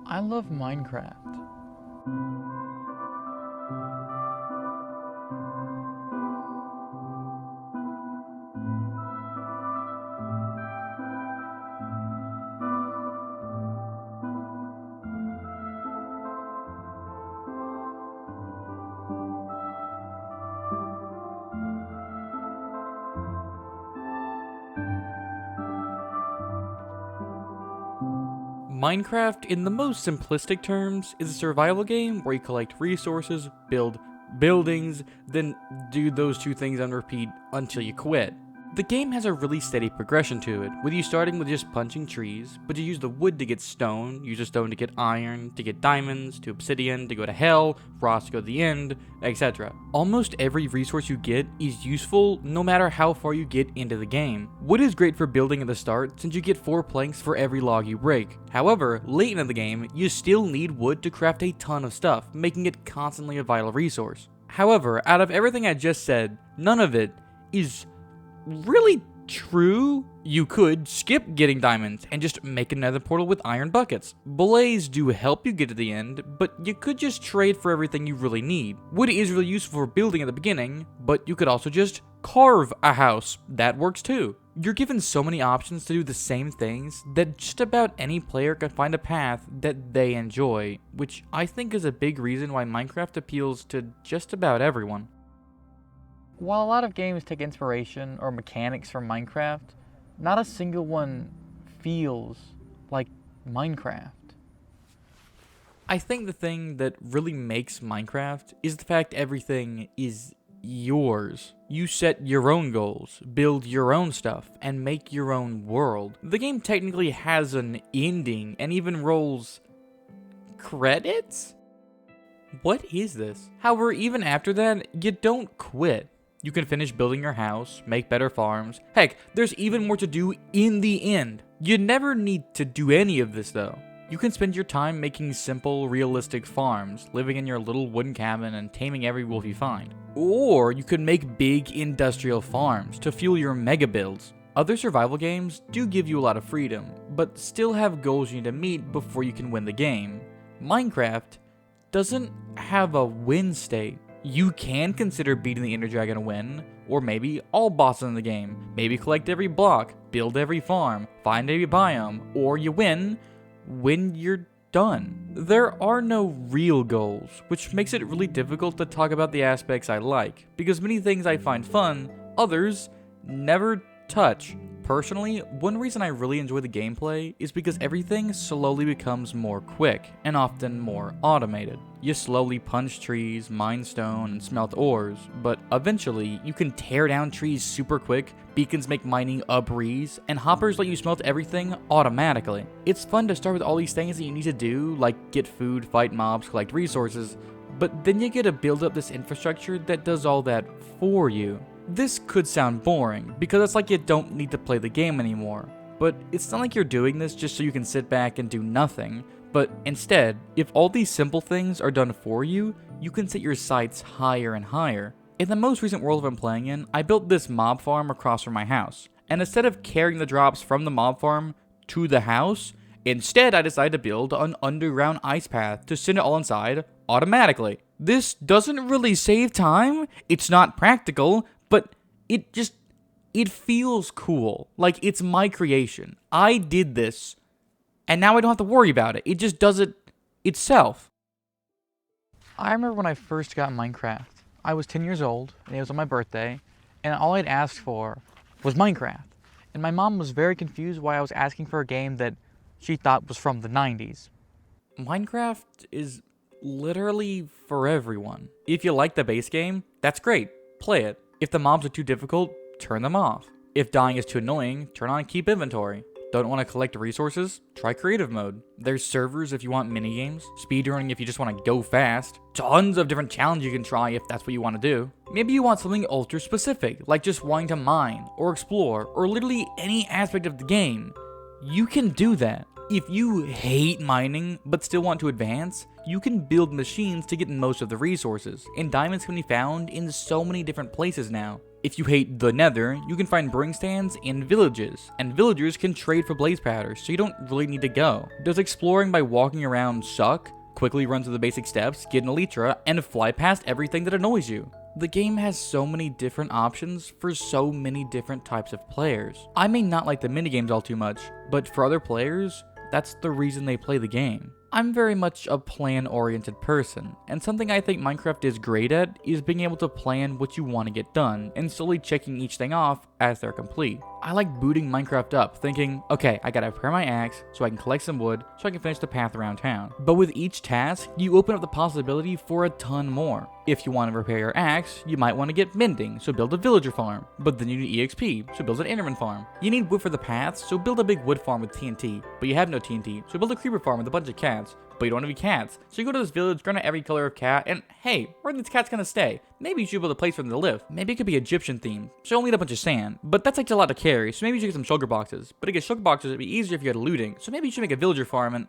I love Minecraft. Minecraft, in the most simplistic terms, is a survival game where you collect resources, build buildings, then do those two things on repeat until you quit. The game has a really steady progression to it, with you starting with just punching trees, but you use the wood to get stone, use the stone to get iron, to get diamonds, to obsidian, to go to hell, frost to go to the end, etc. Almost every resource you get is useful no matter how far you get into the game. Wood is great for building at the start since you get 4 planks for every log you break. However, late into the game, you still need wood to craft a ton of stuff, making it constantly a vital resource. However, out of everything I just said, none of it is really true. You could skip getting diamonds and just make another portal with iron buckets. Blaze do help you get to the end, but you could just trade for everything you really need. Wood is really useful for building at the beginning, but you could also just carve a house. That works too. You're given so many options to do the same things that just about any player can find a path that they enjoy, which I think is a big reason why Minecraft appeals to just about everyone. While a lot of games take inspiration or mechanics from Minecraft, not a single one feels like Minecraft. I think the thing that really makes Minecraft is the fact everything is yours. You set your own goals, build your own stuff, and make your own world. The game technically has an ending and even rolls credits? What is this? However, even after that, you don't quit. You can finish building your house, make better farms. Heck, there's even more to do in the end. You never need to do any of this though. You can spend your time making simple, realistic farms, living in your little wooden cabin and taming every wolf you find. Or you could make big industrial farms to fuel your mega builds. Other survival games do give you a lot of freedom, but still have goals you need to meet before you can win the game. Minecraft doesn't have a win state. You can consider beating the Ender Dragon to win, or maybe all bosses in the game. Maybe collect every block, build every farm, find every biome, or you win when you're done. There are no real goals, which makes it really difficult to talk about the aspects I like, because many things I find fun, others never touch. Personally, one reason I really enjoy the gameplay is because everything slowly becomes more quick, and often more automated. You slowly punch trees, mine stone, and smelt ores, but eventually you can tear down trees super quick, beacons make mining a breeze, and hoppers let you smelt everything automatically. It's fun to start with all these things that you need to do, like get food, fight mobs, collect resources, but then you get to build up this infrastructure that does all that for you. This could sound boring, because it's like you don't need to play the game anymore, but it's not like you're doing this just so you can sit back and do nothing, but instead, if all these simple things are done for you, you can set your sights higher and higher. In the most recent world I'm playing in, I built this mob farm across from my house, and instead of carrying the drops from the mob farm to the house, instead I decided to build an underground ice path to send it all inside automatically. This doesn't really save time, it's not practical, but it feels cool. Like it's my creation. I did this, and now I don't have to worry about it. It just does it itself. I remember when I first got Minecraft. I was 10 years old, and it was on my birthday, and all I'd asked for was Minecraft. And my mom was very confused why I was asking for a game that she thought was from the 90s. Minecraft is literally for everyone. If you like the base game, that's great. Play it. If the mobs are too difficult, turn them off. If dying is too annoying, turn on keep inventory. Don't want to collect resources? Try creative mode. There's servers if you want minigames, speedrunning if you just want to go fast, tons of different challenges you can try if that's what you want to do. Maybe you want something ultra specific, like just wanting to mine, or explore, or literally any aspect of the game. You can do that. If you hate mining but still want to advance, you can build machines to get most of the resources, and diamonds can be found in so many different places now. If you hate the nether, you can find brewing stands in villages, and villagers can trade for blaze powders, so you don't really need to go. Does exploring by walking around suck? Quickly run through the basic steps, get an elytra, and fly past everything that annoys you. The game has so many different options for so many different types of players. I may not like the minigames all too much, but for other players, that's the reason they play the game. I'm very much a plan-oriented person, and something I think Minecraft is great at is being able to plan what you want to get done, and slowly checking each thing off as they're complete. I like booting Minecraft up, thinking, okay, I gotta prepare my axe so I can collect some wood so I can finish the path around town. But with each task, you open up the possibility for a ton more. If you want to repair your axe, you might want to get mending, so build a villager farm. But then you need EXP, so build an enderman farm. You need wood for the paths, so build a big wood farm with TNT. But you have no TNT, so build a creeper farm with a bunch of cats. But you don't have any cats, so you go to this village, grant every color of cat, and hey, where are these cats gonna stay? Maybe you should build a place for them to live. Maybe it could be Egyptian themed, so you'll need a bunch of sand. But that takes a lot to carry, so maybe you should get some sugar boxes. But to get sugar boxes, it'd be easier if you had looting, so maybe you should make a villager farm and...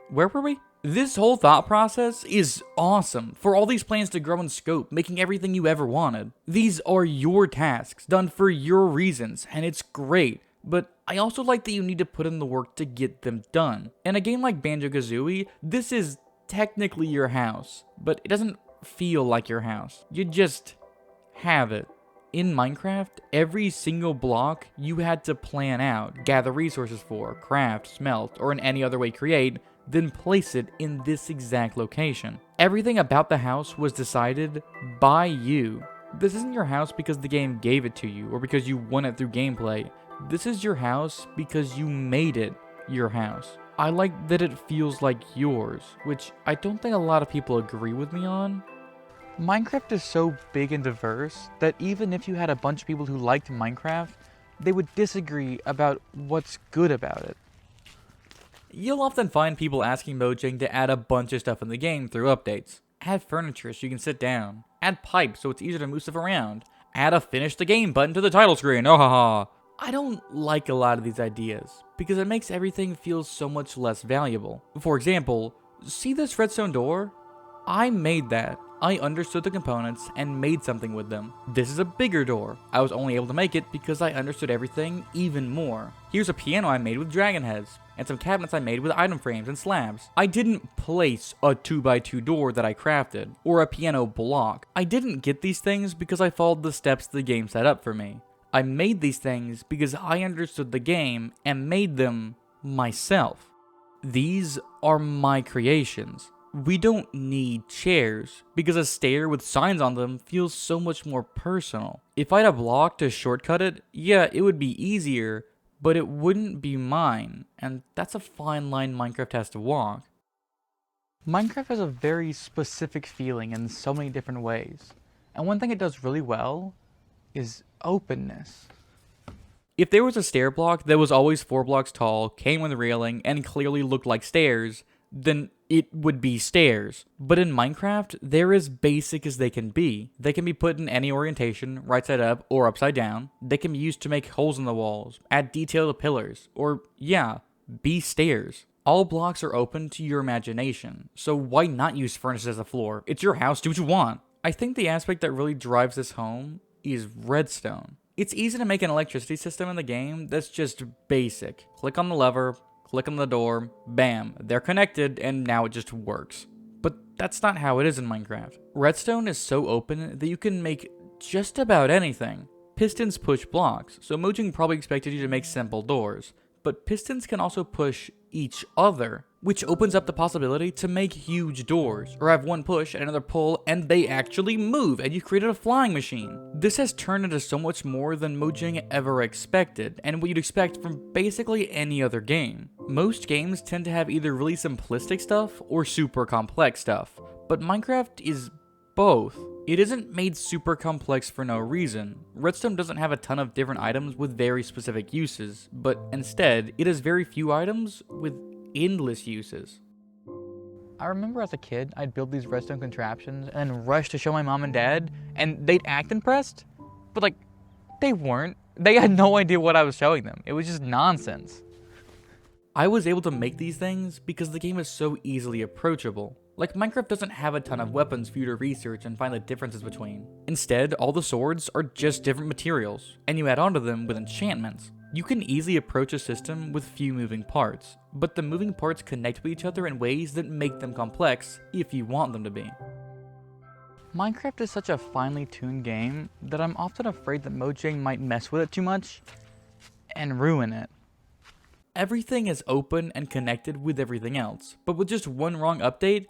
Where were we? This whole thought process is awesome for all these plans to grow in scope, making everything you ever wanted. These are your tasks, done for your reasons, and it's great. But I also like that you need to put in the work to get them done. In a game like Banjo-Kazooie, this is technically your house, but it doesn't feel like your house. You just have it. In Minecraft, every single block you had to plan out, gather resources for, craft, smelt, or in any other way create, then place it in this exact location. Everything about the house was decided by you. This isn't your house because the game gave it to you or because you won it through gameplay. This is your house because you made it your house. I like that it feels like yours, which I don't think a lot of people agree with me on. Minecraft is so big and diverse that even if you had a bunch of people who liked Minecraft, they would disagree about what's good about it. You'll often find people asking Mojang to add a bunch of stuff in the game through updates. Add furniture so you can sit down. Add pipes so it's easier to move stuff around. Add a finish the game button to the title screen. Oh haha. I don't like a lot of these ideas because it makes everything feel so much less valuable. For example, see this redstone door? I made that. I understood the components and made something with them. This is a bigger door. I was only able to make it because I understood everything even more. Here's a piano I made with dragon heads, and some cabinets I made with item frames and slabs. I didn't place a 2x2 door that I crafted, or a piano block. I didn't get these things because I followed the steps the game set up for me. I made these things because I understood the game and made them myself. These are my creations. We don't need chairs, because a stair with signs on them feels so much more personal. If I had a block to shortcut it, yeah, it would be easier, but it wouldn't be mine, and that's a fine line Minecraft has to walk. Minecraft has a very specific feeling in so many different ways, and one thing it does really well is openness. If there was a stair block that was always 4 blocks tall, came with a railing, and clearly looked like stairs, then it would be stairs. But in Minecraft, they're as basic as they can be. They can be put in any orientation, right side up or upside down. They can be used to make holes in the walls, add detail to pillars, or yeah, be stairs. All blocks are open to your imagination, so why not use furnaces as a floor? It's your house, do what you want. I think the aspect that really drives this home is redstone. It's easy to make an electricity system in the game that's just basic. Click on the lever, click on the door, bam, they're connected, and now it just works. But that's not how it is in Minecraft. Redstone is so open that you can make just about anything. Pistons push blocks, so Mojang probably expected you to make simple doors. But pistons can also push each other, which opens up the possibility to make huge doors, or have one push and another pull, and they actually move, and you've created a flying machine. This has turned into so much more than Mojang ever expected, and what you'd expect from basically any other game. Most games tend to have either really simplistic stuff or super complex stuff, but Minecraft is both. It isn't made super complex for no reason. Redstone doesn't have a ton of different items with very specific uses, but instead, it has very few items with endless uses. I remember as a kid, I'd build these redstone contraptions and then rush to show my mom and dad, and they'd act impressed, but like, they weren't. They had no idea what I was showing them. It was just nonsense. I was able to make these things because the game is so easily approachable. Like, Minecraft doesn't have a ton of weapons for you to research and find the differences between. Instead, all the swords are just different materials, and you add onto them with enchantments. You can easily approach a system with few moving parts, but the moving parts connect with each other in ways that make them complex if you want them to be. Minecraft is such a finely tuned game that I'm often afraid that Mojang might mess with it too much and ruin it. Everything is open and connected with everything else, but with just one wrong update,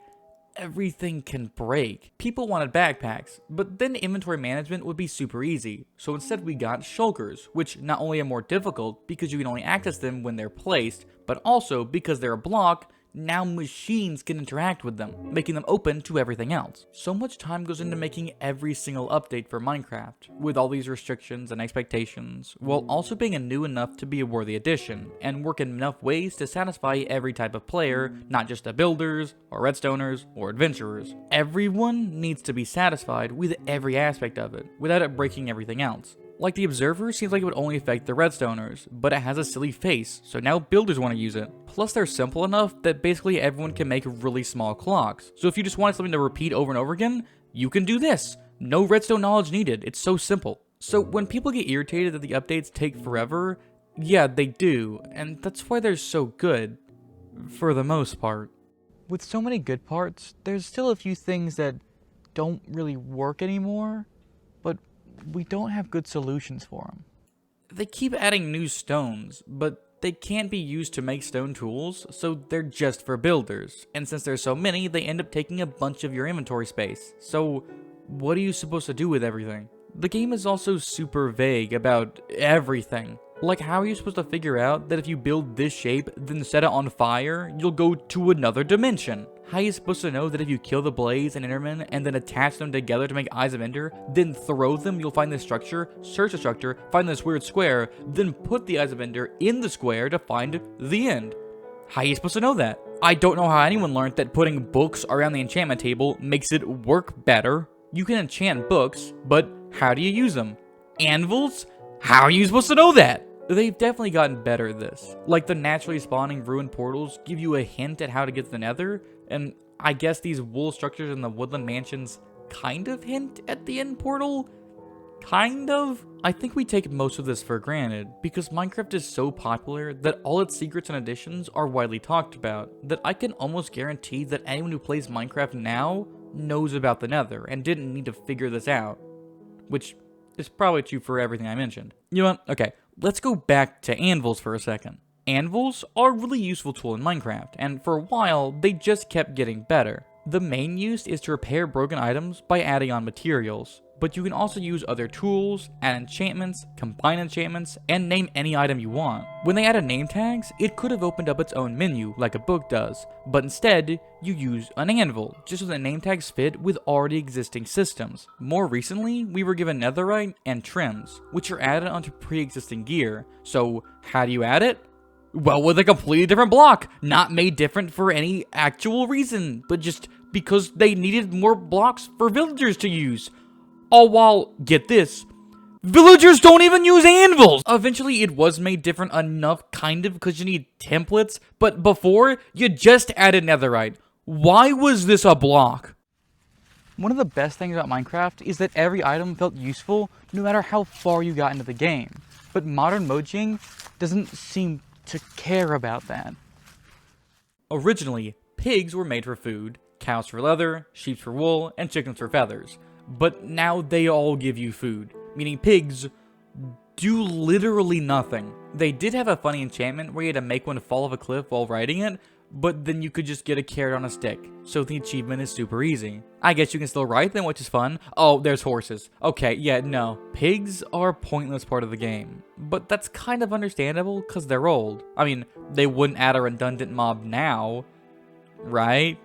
everything can break. People wanted backpacks, but then inventory management would be super easy, so instead we got shulkers, which not only are more difficult because you can only access them when they're placed, but also because they're a block, now machines can interact with them, making them open to everything else. So much time goes into making every single update for Minecraft, with all these restrictions and expectations, while also being new enough to be a worthy addition, and work in enough ways to satisfy every type of player, not just the builders, or redstoners, or adventurers. Everyone needs to be satisfied with every aspect of it, without it breaking everything else. Like, the observer seems like it would only affect the redstoners, but it has a silly face, so now builders want to use it. Plus, they're simple enough that basically everyone can make really small clocks. So if you just wanted something to repeat over and over again, you can do this. No redstone knowledge needed, it's so simple. So when people get irritated that the updates take forever, yeah, they do, and that's why they're so good, for the most part. With so many good parts, there's still a few things that don't really work anymore, but we don't have good solutions for them. They keep adding new stones, but they can't be used to make stone tools, so they're just for builders. And since there's so many, they end up taking a bunch of your inventory space. So what are you supposed to do with everything? The game is also super vague about everything. Like, how are you supposed to figure out that if you build this shape, then set it on fire, you'll go to another dimension? How are you supposed to know that if you kill the blaze and enderman and then attach them together to make eyes of ender, then throw them, you'll find this structure, search the structure, find this weird square, then put the eyes of ender in the square to find the end? How are you supposed to know that? I don't know how anyone learned that putting books around the enchantment table makes it work better. You can enchant books, but how do you use them? Anvils? How are you supposed to know that? They've definitely gotten better at this. Like, the naturally spawning ruined portals give you a hint at how to get to the nether, and I guess these wool structures in the woodland mansions kind of hint at the end portal? Kind of? I think we take most of this for granted, because Minecraft is so popular that all its secrets and additions are widely talked about, that I can almost guarantee that anyone who plays Minecraft now knows about the nether, and didn't need to figure this out. Which is probably true for everything I mentioned. You know what? Okay, let's go back to anvils for a second. Anvils are a really useful tool in Minecraft, and for a while, they just kept getting better. The main use is to repair broken items by adding on materials, but you can also use other tools, add enchantments, combine enchantments, and name any item you want. When they added name tags, it could have opened up its own menu, like a book does, but instead, you use an anvil, just so the name tags fit with already existing systems. More recently, we were given netherite and trims, which are added onto pre-existing gear. So, how do you add it? Well, with a completely different block, not made different for any actual reason, but just because they needed more blocks for villagers to use. All while, get this, villagers don't even use anvils! Eventually, it was made different enough, kind of, because you need templates, but before, you just added netherite. Why was this a block? One of the best things about Minecraft is that every item felt useful no matter how far you got into the game. But modern Mojang doesn't seem to care about that. Originally, pigs were made for food, cows for leather, sheep for wool, and chickens for feathers. But now they all give you food, meaning pigs do literally nothing. They did have a funny enchantment where you had to make one fall off a cliff while riding it, but then you could just get a carrot on a stick, so the achievement is super easy. I guess you can still ride them, which is fun. Oh, there's horses. Okay, yeah, no. Pigs are a pointless part of the game, but that's kind of understandable because they're old. I mean, they wouldn't add a redundant mob now, right?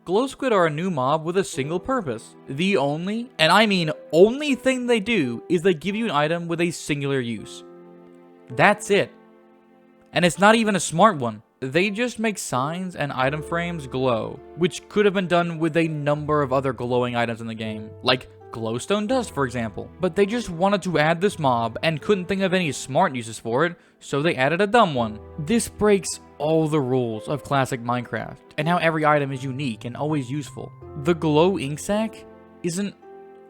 Glow squid are a new mob with a single purpose. The only, and I mean only thing they do is they give you an item with a singular use. That's it. And it's not even a smart one. They just make signs and item frames glow, which could have been done with a number of other glowing items in the game, like glowstone dust, for example. But they just wanted to add this mob and couldn't think of any smart uses for it, so they added a dumb one. This breaks all the rules of classic Minecraft, and how every item is unique and always useful. The glow ink sac isn't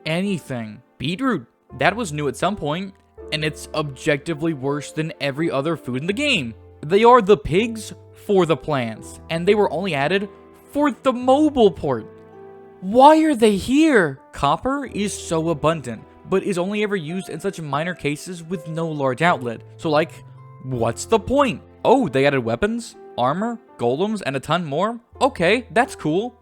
anything. Beetroot, that was new at some point, and it's objectively worse than every other food in the game. They are the pigs for the plants, and they were only added for the mobile port. Why are they here? Copper is so abundant, but is only ever used in such minor cases with no large outlet. So like, what's the point? Oh, they added weapons, armor, golems, and a ton more? Okay, that's cool.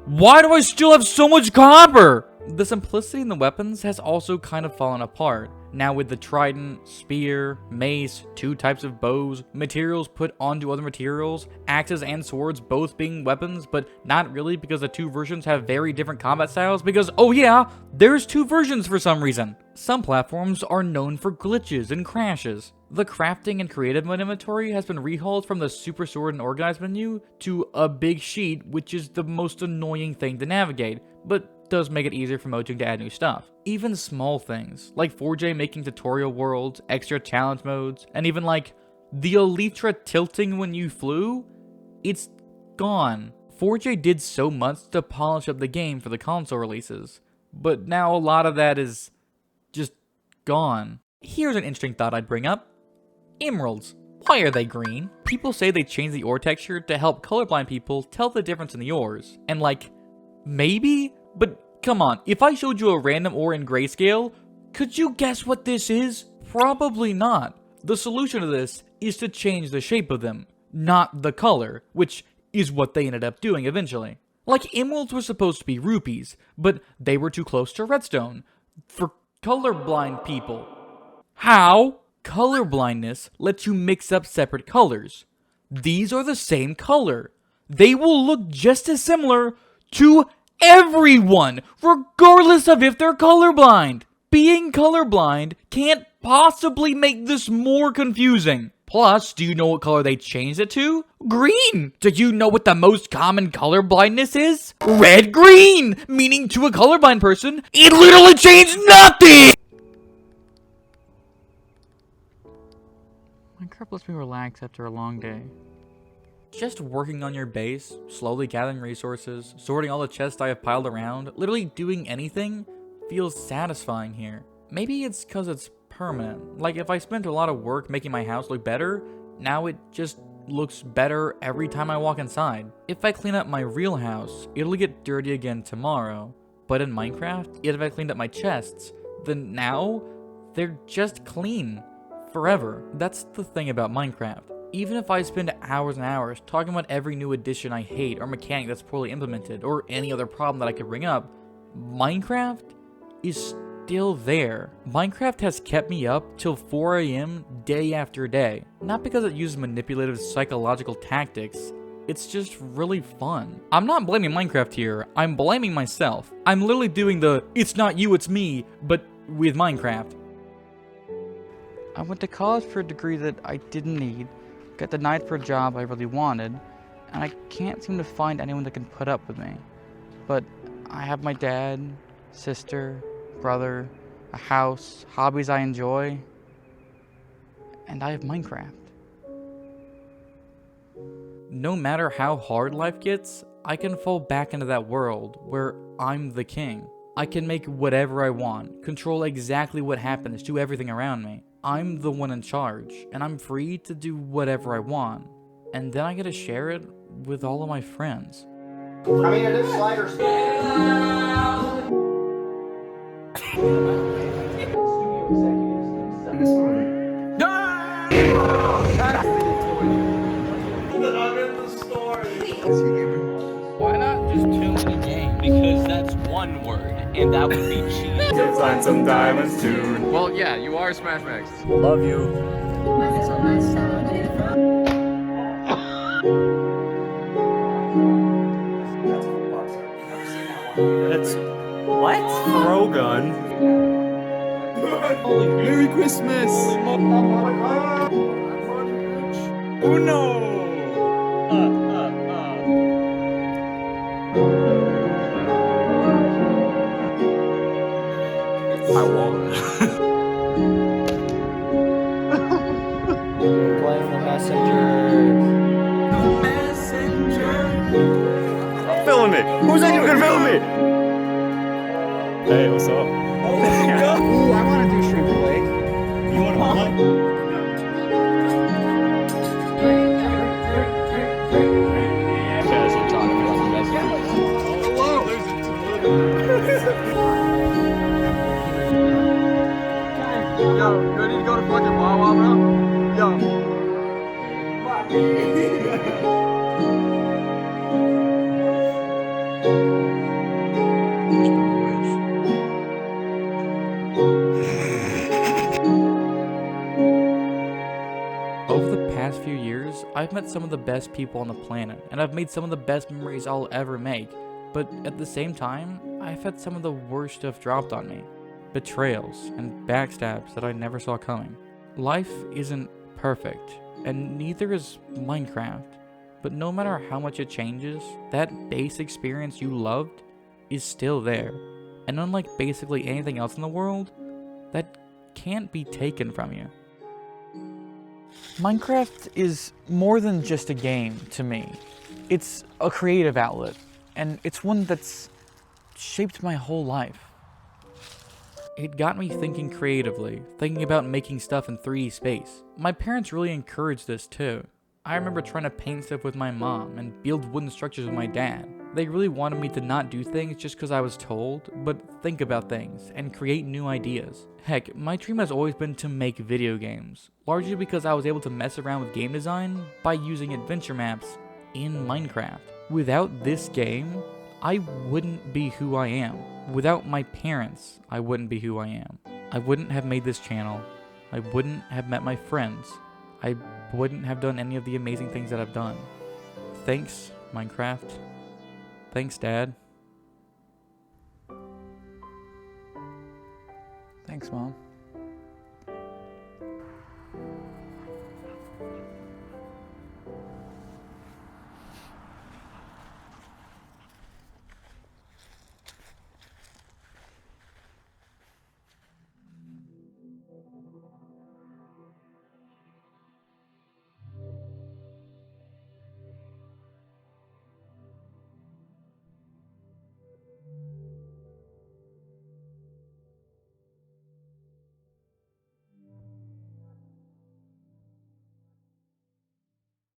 Why do I still have so much copper? The simplicity in the weapons has also kind of fallen apart. Now with the trident, spear, mace, 2 types of bows, materials put onto other materials, axes and swords both being weapons, but not really because the 2 versions have very different combat styles because, oh yeah, there's 2 versions for some reason. Some platforms are known for glitches and crashes. The crafting and creative mode inventory has been rehauled from the super sword and organized menu to a big sheet, which is the most annoying thing to navigate, but does make it easier for Mojang to add new stuff. Even small things, like 4J making tutorial worlds, extra challenge modes, and even like the elytra tilting when you flew, it's gone. 4J did so much to polish up the game for the console releases, but now a lot of that is just gone. Here's an interesting thought I'd bring up. Emeralds. Why are they green? People say they changed the ore texture to help colorblind people tell the difference in the ores. And like, maybe? But come on, if I showed you a random ore in grayscale, could you guess what this is? Probably not. The solution to this is to change the shape of them, not the color, which is what they ended up doing eventually. Like, emeralds were supposed to be rupees, but they were too close to redstone for colorblind people. How? Colorblindness lets you mix up separate colors. These are the same color. They will look just as similar to everyone, regardless of if they're colorblind. Being colorblind can't possibly make this more confusing. Plus, do you know what color they changed it to? Green! Do you know what the most common color blindness is? Red-green! Meaning to a colorblind person, it literally changed nothing! Minecraft lets me relax after a long day. Just working on your base, slowly gathering resources, sorting all the chests I have piled around, literally doing anything feels satisfying here. Maybe it's because it's permanent. Like if I spent a lot of work making my house look better, now it just looks better every time I walk inside. If I clean up my real house, it'll get dirty again tomorrow. But in Minecraft, if I cleaned up my chests, then now they're just clean forever. That's the thing about Minecraft. Even if I spend hours and hours talking about every new addition I hate or mechanic that's poorly implemented or any other problem that I could bring up, Minecraft is still there. Minecraft has kept me up till 4 AM day after day. Not because it uses manipulative psychological tactics, it's just really fun. I'm not blaming Minecraft here, I'm blaming myself. I'm literally doing the it's not you, it's me, but with Minecraft. I went to college for a degree that I didn't need, got denied for a job I really wanted, and I can't seem to find anyone that can put up with me. But I have my dad, sister, brother, a house, hobbies I enjoy, and I have Minecraft. No matter how hard life gets, I can fall back into that world where I'm the king. I can make whatever I want, control exactly what happens to everything around me. I'm the one in charge, and I'm free to do whatever I want. And then I get to share it with all of my friends. I mean, it is sliders. Why not just tune the game? Because that's one word, and that would be cheese. Let's find some diamonds too. Well, yeah, you are Smash Max. Love you. That's what? Throw gun. Merry Christmas. Oh no. I won't. Playing the messenger. Film me! Who said you can film me? Hey, what's up? Ooh, I want to do shrimp lake. You wanna what? Guys are talking about the message. Yo, you ready to go to fucking Wawa, bro? Yo. Over the past few years, I've met some of the best people on the planet, and I've made some of the best memories I'll ever make. But at the same time, I've had some of the worst stuff dropped on me. Betrayals and backstabs that I never saw coming. Life isn't perfect, and neither is Minecraft. But no matter how much it changes, that base experience you loved is still there. And unlike basically anything else in the world, that can't be taken from you. Minecraft is more than just a game to me. It's a creative outlet, and it's one that's shaped my whole life. It got me thinking creatively, thinking about making stuff in 3D space. My parents really encouraged this too. I remember trying to paint stuff with my mom and build wooden structures with my dad. They really wanted me to not do things just because I was told, but think about things and create new ideas. Heck, my dream has always been to make video games, largely because I was able to mess around with game design by using adventure maps in Minecraft. Without this game, I wouldn't be who I am. Without my parents, I wouldn't be who I am. I wouldn't have made this channel. I wouldn't have met my friends. I wouldn't have done any of the amazing things that I've done. Thanks, Minecraft. Thanks, Dad. Thanks, Mom.